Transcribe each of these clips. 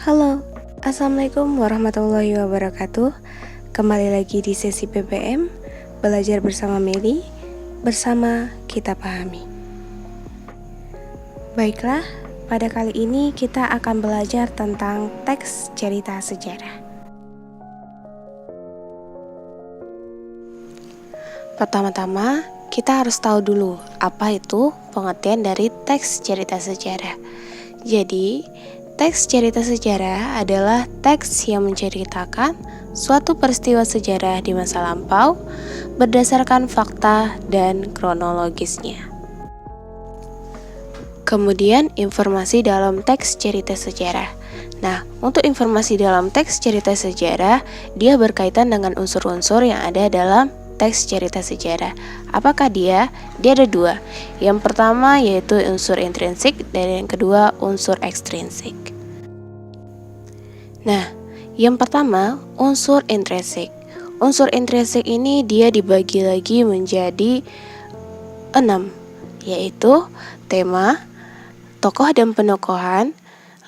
Halo, Assalamualaikum warahmatullahi wabarakatuh. Kembali lagi di sesi PPM, belajar bersama Meli, bersama kita pahami. Baiklah, pada kali ini kita akan belajar tentang teks cerita sejarah. Pertama-tama, kita harus tahu dulu apa itu pengertian dari teks cerita sejarah. Jadi, teks cerita sejarah adalah teks yang menceritakan suatu peristiwa sejarah di masa lampau berdasarkan fakta dan kronologisnya. Kemudian, informasi dalam teks cerita sejarah. Nah, untuk informasi dalam teks cerita sejarah, dia berkaitan dengan unsur-unsur yang ada dalam teks cerita sejarah. Apakah dia? Dia ada dua. Yang pertama yaitu unsur intrinsik dan yang kedua unsur ekstrinsik. Nah, yang pertama unsur intrinsik. Unsur intrinsik ini dia dibagi lagi menjadi 6, yaitu tema, tokoh dan penokohan,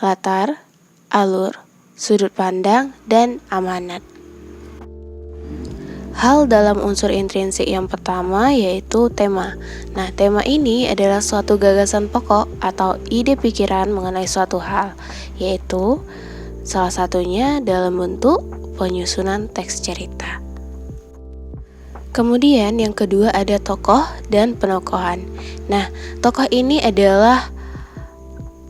latar, alur, sudut pandang, dan amanat. Hal dalam unsur intrinsik yang pertama yaitu tema. Nah, tema ini adalah suatu gagasan pokok atau ide pikiran mengenai suatu hal, yaitu salah satunya dalam bentuk penyusunan teks cerita. Kemudian yang kedua ada tokoh dan penokohan. Nah, tokoh ini adalah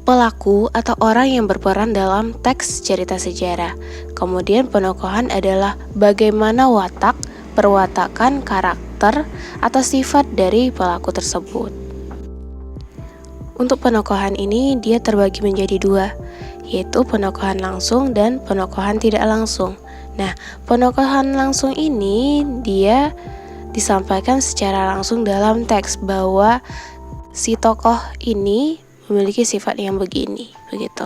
pelaku atau orang yang berperan dalam teks cerita sejarah. Kemudian penokohan adalah bagaimana watak, perwatakan, karakter, atau sifat dari pelaku tersebut. Untuk penokohan ini dia terbagi menjadi dua, yaitu penokohan langsung dan penokohan tidak langsung. Nah, penokohan langsung ini dia disampaikan secara langsung dalam teks bahwa si tokoh ini memiliki sifat yang begini, begitu.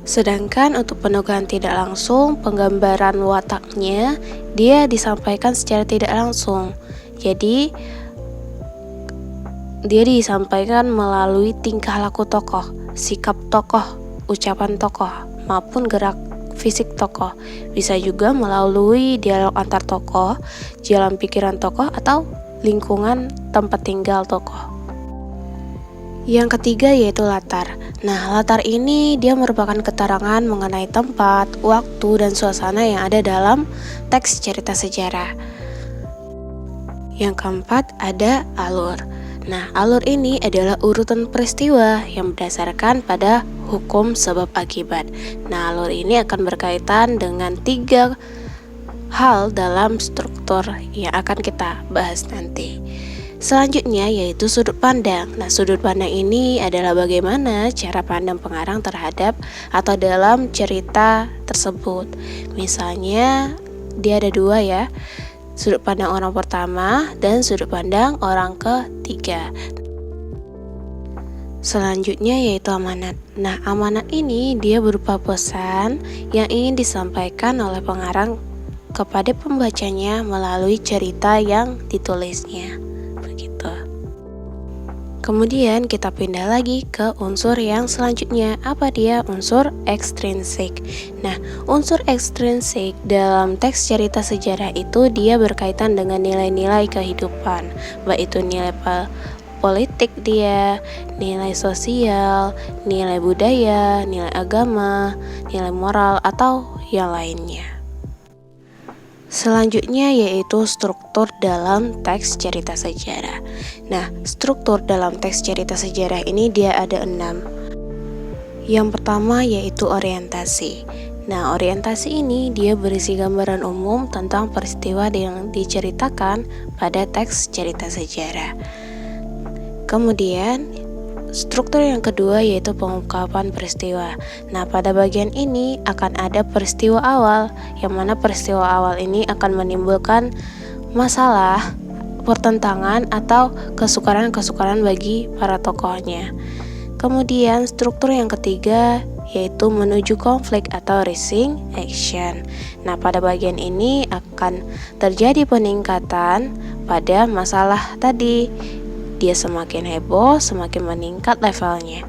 Sedangkan untuk penokohan tidak langsung, penggambaran wataknya dia disampaikan secara tidak langsung. Jadi dia disampaikan melalui tingkah laku tokoh, sikap tokoh, ucapan tokoh, maupun gerak fisik tokoh. Bisa juga melalui dialog antar tokoh, jalan pikiran tokoh, atau lingkungan tempat tinggal tokoh. Yang ketiga yaitu latar. Nah, latar ini dia merupakan keterangan mengenai tempat, waktu, dan suasana yang ada dalam teks cerita sejarah. Yang keempat ada alur. Nah, alur ini adalah urutan peristiwa yang berdasarkan pada hukum sebab akibat. Nah, alur ini akan berkaitan dengan 3 hal dalam struktur yang akan kita bahas nanti. Selanjutnya yaitu sudut pandang. Nah, sudut pandang ini adalah bagaimana cara pandang pengarang terhadap atau dalam cerita tersebut. Misalnya dia ada 2 ya, sudut pandang orang pertama dan sudut pandang orang ketiga. Selanjutnya yaitu amanat. Nah, amanat ini dia berupa pesan yang ingin disampaikan oleh pengarang kepada pembacanya melalui cerita yang ditulisnya. Kemudian kita pindah lagi ke unsur yang selanjutnya. Apa dia? Unsur ekstrinsik. Nah, unsur ekstrinsik dalam teks cerita sejarah itu dia berkaitan dengan nilai-nilai kehidupan, baik itu nilai politik dia, nilai sosial, nilai budaya, nilai agama, nilai moral, atau yang lainnya. Selanjutnya yaitu struktur dalam teks cerita sejarah. Nah, struktur dalam teks cerita sejarah ini dia ada 6. Yang pertama yaitu orientasi. Nah, orientasi ini dia berisi gambaran umum tentang peristiwa yang diceritakan pada teks cerita sejarah. Kemudian struktur yang kedua yaitu pengungkapan peristiwa. Nah, pada bagian ini akan ada peristiwa awal, yang mana peristiwa awal ini akan menimbulkan masalah, pertentangan, atau kesukaran-kesukaran bagi para tokohnya. Kemudian struktur yang ketiga yaitu menuju konflik atau rising action. Nah, pada bagian ini akan terjadi peningkatan pada masalah tadi. Dia semakin heboh, semakin meningkat levelnya.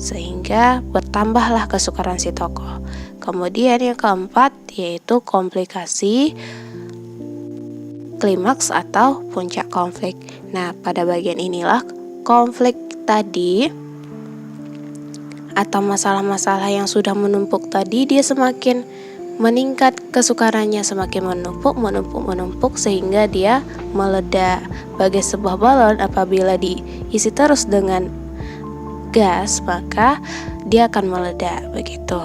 sehingga bertambahlah kesukaran si tokoh. Kemudian yang keempat yaitu komplikasi, klimaks atau puncak konflik. Nah, pada bagian inilah konflik tadi atau masalah-masalah yang sudah menumpuk tadi, dia semakin meningkat kesukarannya, semakin menumpuk sehingga dia meledak bagai sebuah balon. Apabila diisi terus dengan gas, maka dia akan meledak begitu.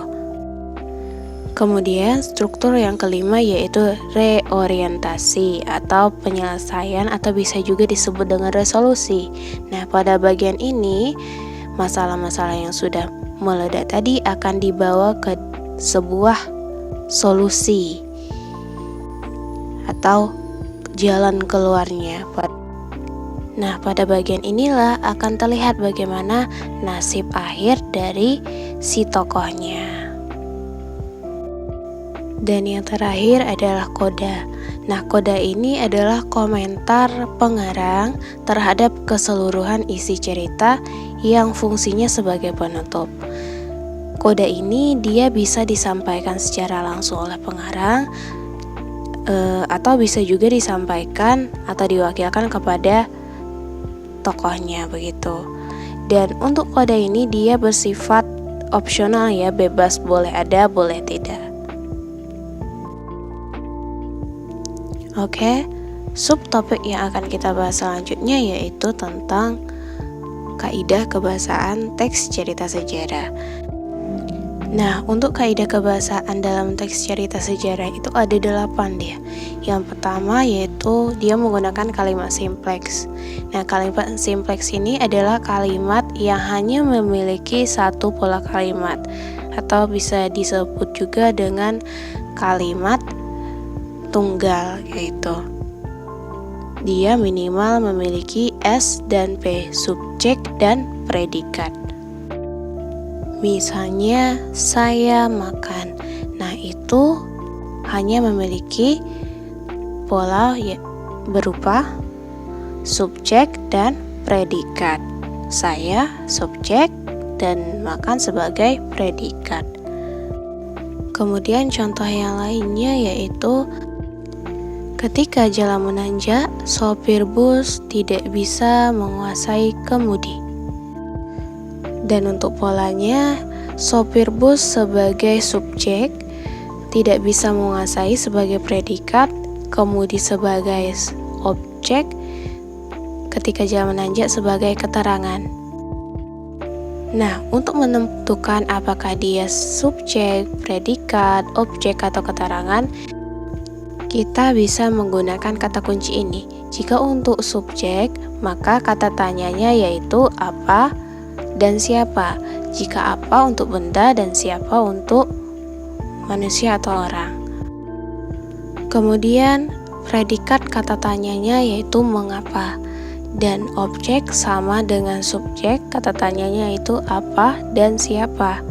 Kemudian struktur yang kelima yaitu reorientasi atau penyelesaian, atau bisa juga disebut dengan resolusi. Nah, pada bagian ini masalah-masalah yang sudah meledak tadi akan dibawa ke sebuah solusi atau jalan keluarnya. Nah, pada bagian inilah akan terlihat bagaimana nasib akhir dari si tokohnya. Dan yang terakhir adalah koda. Nah, koda ini adalah komentar pengarang terhadap keseluruhan isi cerita yang fungsinya sebagai penutup. Koda ini dia bisa disampaikan secara langsung oleh pengarang, atau bisa juga disampaikan atau diwakilkan kepada tokohnya begitu. Dan untuk koda ini dia bersifat opsional ya, bebas, boleh ada, boleh tidak. Oke, subtopik yang akan kita bahas selanjutnya yaitu tentang kaidah kebahasaan teks cerita sejarah. Nah, untuk kaidah kebahasaan dalam teks cerita sejarah itu ada 8 dia. Yang pertama yaitu dia menggunakan kalimat simpleks. Nah, kalimat simpleks ini adalah kalimat yang hanya memiliki satu pola kalimat, atau bisa disebut juga dengan kalimat tunggal, yaitu dia minimal memiliki S dan P, subjek dan predikat. Misalnya saya makan. Nah, itu hanya memiliki pola berupa subjek dan predikat. Saya subjek dan makan sebagai predikat. Kemudian contoh yang lainnya yaitu ketika jalan menanjak, sopir bus tidak bisa menguasai kemudi. Dan untuk polanya, sopir bus sebagai subjek tidak bisa menguasai sebagai predikat, kemudi sebagai objek, ketika jalan menanjak sebagai keterangan. Nah, untuk menentukan apakah dia subjek, predikat, objek, atau keterangan, kita bisa menggunakan kata kunci ini. Jika untuk subjek, maka kata tanyanya yaitu apa dan siapa. Jika apa untuk benda dan siapa untuk manusia atau orang. Kemudian predikat kata tanyanya yaitu mengapa. Dan objek sama dengan subjek, kata tanyanya yaitu apa dan siapa.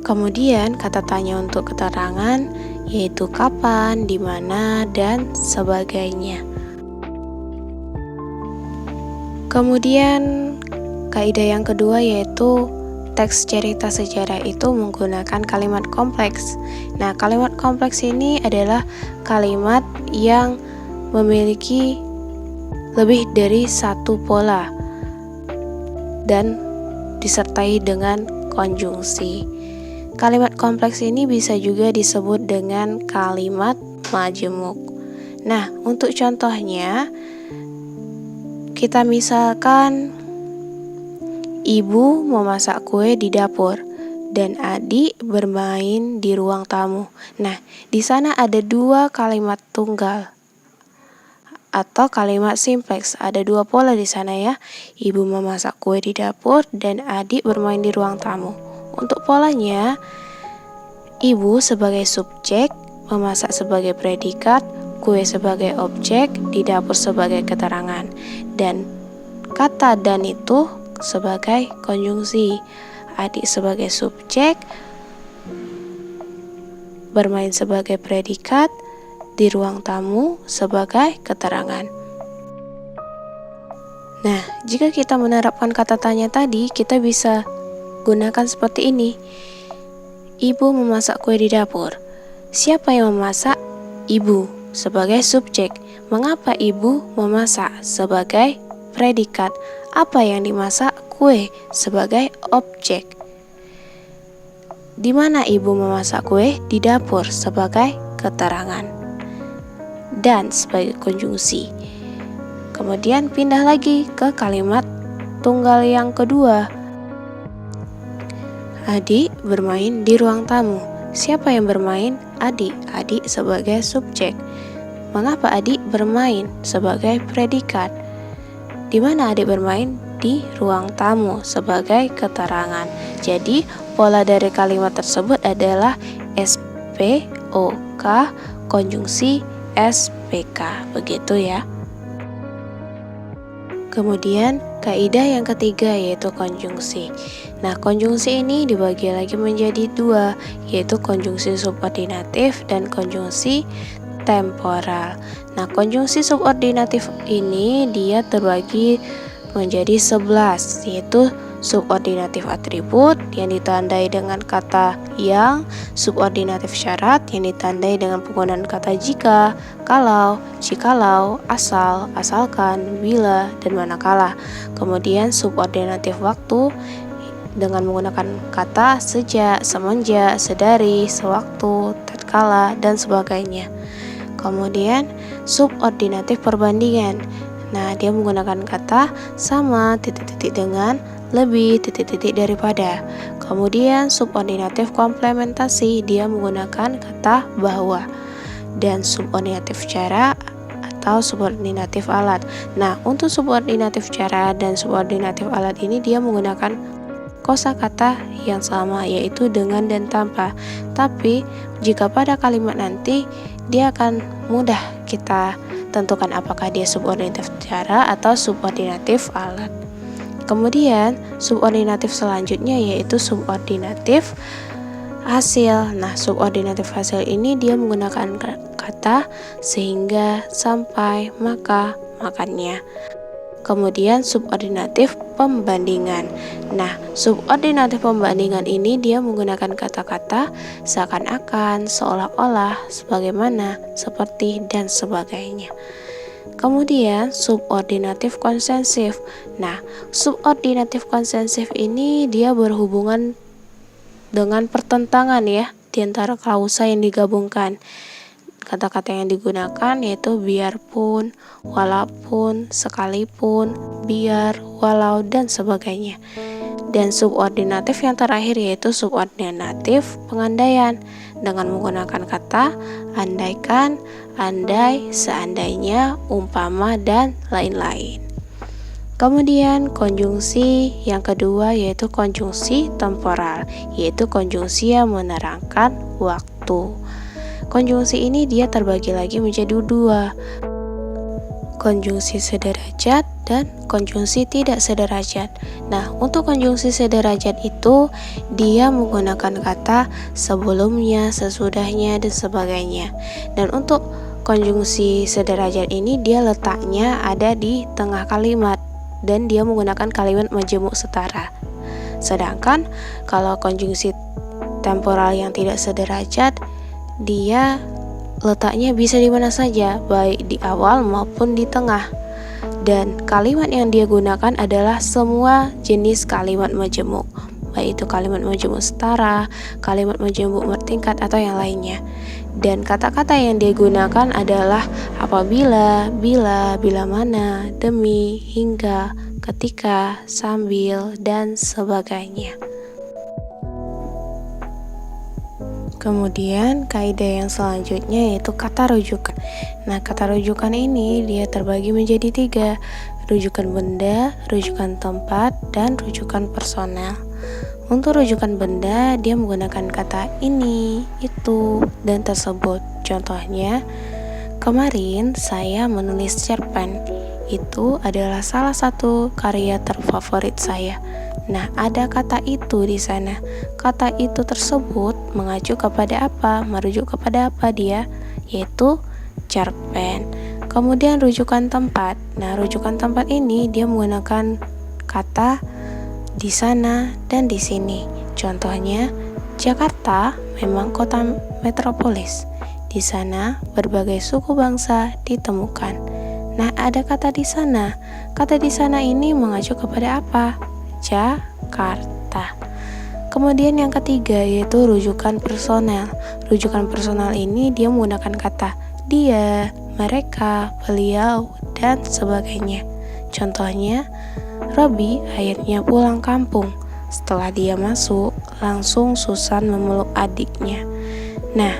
Kemudian kata tanya untuk keterangan yaitu kapan, di mana, dan sebagainya. Kemudian kaidah yang kedua yaitu teks cerita sejarah itu menggunakan kalimat kompleks. Nah, kalimat kompleks ini adalah kalimat yang memiliki lebih dari satu pola dan disertai dengan konjungsi. Kalimat kompleks ini bisa juga disebut dengan kalimat majemuk. Nah, untuk contohnya, kita misalkan ibu memasak kue di dapur dan adik bermain di ruang tamu. Nah, di sana ada 2 kalimat tunggal atau kalimat simpleks. Ada 2 pola di sana ya. Ibu memasak kue di dapur dan adik bermain di ruang tamu. Untuk polanya, ibu sebagai subjek, memasak sebagai predikat, kue sebagai objek, di dapur sebagai keterangan, dan kata dan itu sebagai konjungsi. Adik sebagai subjek, bermain sebagai predikat, di ruang tamu sebagai keterangan. Nah, jika kita menerapkan kata tanya tadi, kita bisa gunakan seperti ini. Ibu memasak kue di dapur. Siapa yang memasak? Ibu sebagai subjek. Mengapa ibu memasak? Sebagai predikat. Apa yang dimasak? Kue sebagai objek. Di mana ibu memasak kue? Di dapur sebagai keterangan. Dan sebagai konjungsi. Kemudian pindah lagi ke kalimat tunggal yang kedua. Adik bermain di ruang tamu. Siapa yang bermain? Adik. Adik sebagai subjek. Mengapa adik bermain? Sebagai predikat. Di mana adik bermain? Di ruang tamu sebagai keterangan. Jadi pola dari kalimat tersebut adalah SPOK konjungsi SPK. Begitu ya. Kemudian kaidah yang ketiga yaitu konjungsi. Nah, konjungsi ini dibagi lagi menjadi dua, yaitu konjungsi subordinatif dan konjungsi temporal. Nah, konjungsi subordinatif ini dia terbagi menjadi 11, yaitu subordinatif atribut yang ditandai dengan kata yang, subordinatif syarat yang ditandai dengan penggunaan kata jika, kalau, jikalau, asal, asalkan, bila, dan manakala. Kemudian subordinatif waktu dengan menggunakan kata sejak, semenjak, sedari, sewaktu, tatkala, dan sebagainya. Kemudian subordinatif perbandingan. Nah, dia menggunakan kata sama, titik-titik dengan, lebih, titik-titik daripada. Kemudian subordinatif komplementasi, dia menggunakan kata bahwa. Dan subordinatif cara atau subordinatif alat. Nah, untuk subordinatif cara dan subordinatif alat ini dia menggunakan kosakata yang sama, yaitu dengan dan tanpa. Tapi jika pada kalimat nanti dia akan mudah kita tentukan apakah dia subordinatif cara atau subordinatif alat. Kemudian subordinatif selanjutnya yaitu subordinatif hasil. Nah, subordinatif hasil ini dia menggunakan kata sehingga, sampai, maka, makannya. Kemudian subordinatif pembandingan. Nah, subordinatif pembandingan ini dia menggunakan kata-kata seakan-akan, seolah-olah, sebagaimana, seperti, dan sebagainya. Kemudian subordinatif konsensif. Nah, subordinatif konsensif ini dia berhubungan dengan pertentangan ya di antara klausa yang digabungkan. Kata-kata yang digunakan yaitu biarpun, walaupun, sekalipun, biar, walau, dan sebagainya. Dan subordinatif yang terakhir yaitu subordinatif pengandaian dengan menggunakan kata andaikan, andai, seandainya, umpama, dan lain-lain. Kemudian konjungsi yang kedua yaitu konjungsi temporal, yaitu konjungsi yang menerangkan waktu. Konjungsi ini dia terbagi lagi menjadi dua, konjungsi sederajat dan konjungsi tidak sederajat. Nah, untuk konjungsi sederajat itu dia menggunakan kata sebelumnya, sesudahnya, dan sebagainya. Dan untuk konjungsi sederajat ini dia letaknya ada di tengah kalimat dan dia menggunakan kalimat majemuk setara. Sedangkan kalau konjungsi temporal yang tidak sederajat dia letaknya bisa di mana saja, baik di awal maupun di tengah. Dan kalimat yang dia gunakan adalah semua jenis kalimat majemuk, baik itu kalimat majemuk setara, kalimat majemuk bertingkat, atau yang lainnya. Dan kata-kata yang dia gunakan adalah apabila, bila, bila mana, demi, hingga, ketika, sambil, dan sebagainya. Kemudian kaidah yang selanjutnya yaitu kata rujukan. Nah, kata rujukan ini dia terbagi menjadi tiga, rujukan benda, rujukan tempat, dan rujukan personel. Untuk rujukan benda dia menggunakan kata ini, itu, dan tersebut. Contohnya, kemarin saya menulis cerpen. Itu adalah salah satu karya terfavorit saya. Nah, ada kata itu di sana. Kata itu tersebut mengacu kepada apa? Merujuk kepada apa dia? Yaitu cerpen. Kemudian rujukan tempat. Nah, rujukan tempat ini dia menggunakan kata di sana dan di sini. Contohnya, Jakarta memang kota metropolis. Di sana berbagai suku bangsa ditemukan. Nah, ada kata di sana. Kata di sana ini mengacu kepada apa? Jakarta. Kemudian yang ketiga yaitu rujukan personal. Rujukan personal ini dia menggunakan kata dia, mereka, beliau, dan sebagainya. Contohnya, Robi akhirnya pulang kampung. Setelah dia masuk, langsung Susan memeluk adiknya. Nah,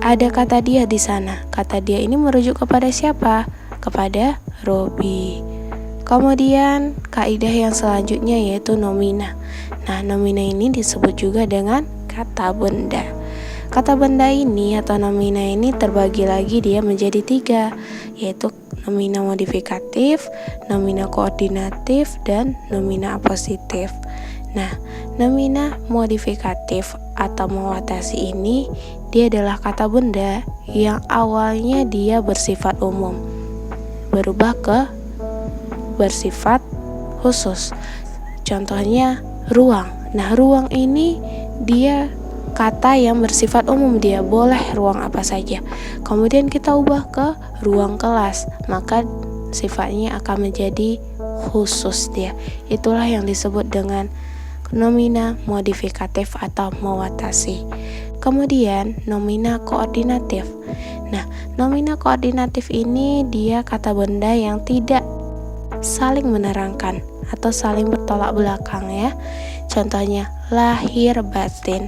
ada kata dia di sana. Kata dia ini merujuk kepada siapa? Kepada Robi. Kemudian kaidah yang selanjutnya yaitu nomina. Nah, nomina ini disebut juga dengan kata benda. Kata benda ini atau nomina ini terbagi lagi dia menjadi 3, yaitu nomina modifikatif, nomina koordinatif, dan nomina apositif. Nah, nomina modifikatif atau mewatasi ini dia adalah kata benda yang awalnya dia bersifat umum, berubah ke bersifat khusus. Contohnya ruang. Nah, ruang ini dia kata yang bersifat umum, dia boleh ruang apa saja. Kemudian kita ubah ke ruang kelas, maka sifatnya akan menjadi khusus dia. Itulah yang disebut dengan nomina modifikatif atau mewatasi. Kemudian nomina koordinatif. Nah, nomina koordinatif ini dia kata benda yang tidak saling menerangkan atau saling bertolak belakang ya. Contohnya lahir batin.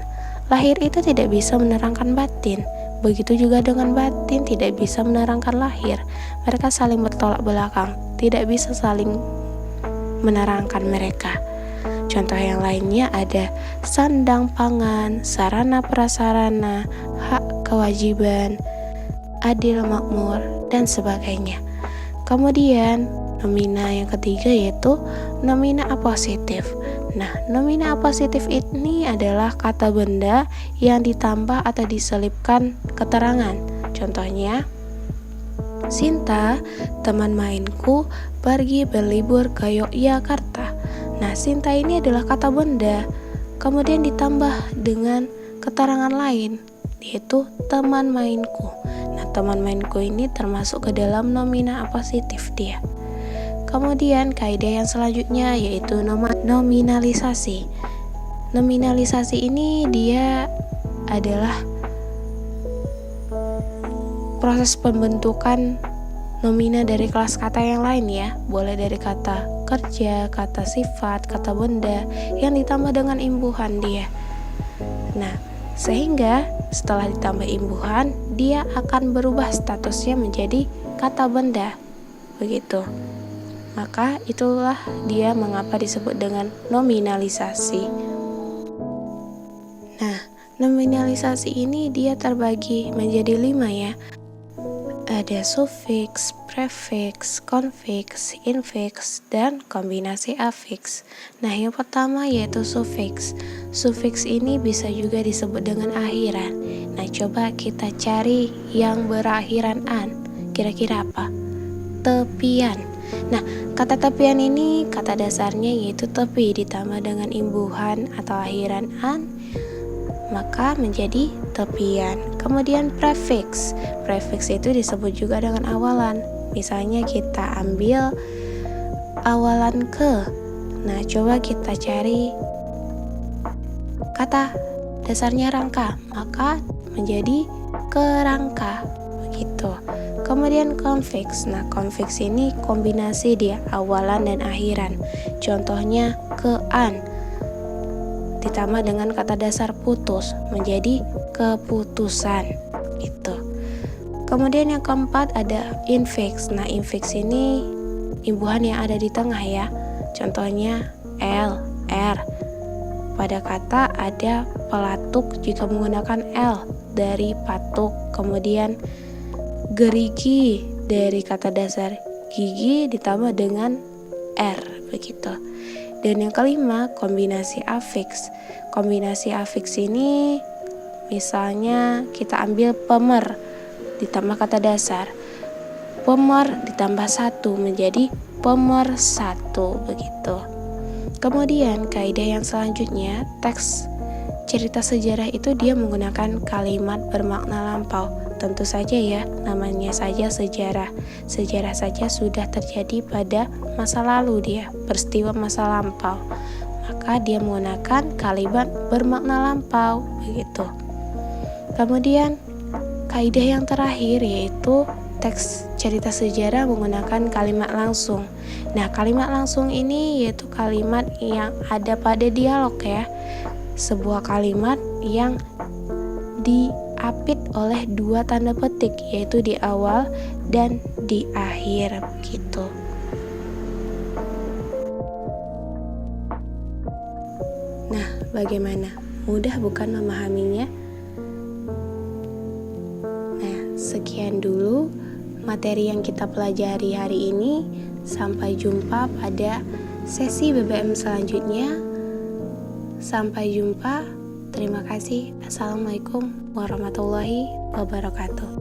Lahir itu tidak bisa menerangkan batin. Begitu juga dengan batin tidak bisa menerangkan lahir. Mereka saling bertolak belakang, tidak bisa saling menerangkan mereka. Contoh yang lainnya ada sandang pangan, sarana prasarana, hak kewajiban, adil makmur, dan sebagainya. Kemudian nomina yang ketiga yaitu nomina apositif. Nah, nomina apositif ini adalah kata benda yang ditambah atau diselipkan keterangan. Contohnya, Sinta, teman mainku, pergi berlibur ke Yogyakarta. Nah, Sinta ini adalah kata benda, kemudian ditambah dengan keterangan lain, yaitu teman mainku. Nah, teman mainku ini termasuk ke dalam nomina apositif dia. Kemudian kaidah yang selanjutnya yaitu nominalisasi. Nominalisasi ini dia adalah proses pembentukan nomina dari kelas kata yang lain ya. Boleh dari kata kerja, kata sifat, kata benda yang ditambah dengan imbuhan dia. Nah, sehingga setelah ditambah imbuhan, dia akan berubah statusnya menjadi kata benda. Begitu. Maka itulah dia mengapa disebut dengan nominalisasi. Nah, nominalisasi ini dia terbagi menjadi 5 ya. Ada sufiks, prefiks, konfiks, infiks, dan kombinasi afiks. Nah, yang pertama yaitu sufiks. Sufiks ini bisa juga disebut dengan akhiran. Nah, coba kita cari yang berakhiran an. Kira-kira apa? Tepian. Nah, kata tepian ini kata dasarnya yaitu tepi ditambah dengan imbuhan atau akhiran an, maka menjadi tepian. Kemudian prefiks. Prefiks itu disebut juga dengan awalan. Misalnya kita ambil awalan ke. Nah, coba kita cari kata dasarnya rangka, maka menjadi kerangka. Begitu. Kemudian konfiks. Nah, konfiks ini kombinasi dia awalan dan akhiran. Contohnya kean ditambah dengan kata dasar putus menjadi keputusan. Itu. Kemudian yang keempat ada infiks. Nah, infiks ini imbuhan yang ada di tengah ya. Contohnya l, r. Pada kata ada pelatuk jika menggunakan l dari patuk. Kemudian gerigi dari kata dasar gigi ditambah dengan r, begitu. Dan yang kelima, kombinasi afiks. Kombinasi afiks ini misalnya kita ambil pemer ditambah kata dasar. pemer ditambah 1 menjadi pemersatu, begitu. Kemudian kaidah yang selanjutnya, teks cerita sejarah itu dia menggunakan kalimat bermakna lampau. Tentu saja ya, namanya saja sejarah. Sejarah saja sudah terjadi pada masa lalu dia, peristiwa masa lampau. Maka dia menggunakan kalimat bermakna lampau, begitu. Kemudian kaidah yang terakhir yaitu teks cerita sejarah menggunakan kalimat langsung. Nah, kalimat langsung ini yaitu kalimat yang ada pada dialog ya. Sebuah kalimat yang diapit oleh 2 tanda petik, yaitu di awal dan di akhir, begitu. Nah, bagaimana? Mudah bukan memahaminya? Nah, sekian dulu materi yang kita pelajari hari ini. Sampai jumpa pada sesi BBM selanjutnya. Sampai jumpa. Terima kasih. Assalamualaikum warahmatullahi wabarakatuh.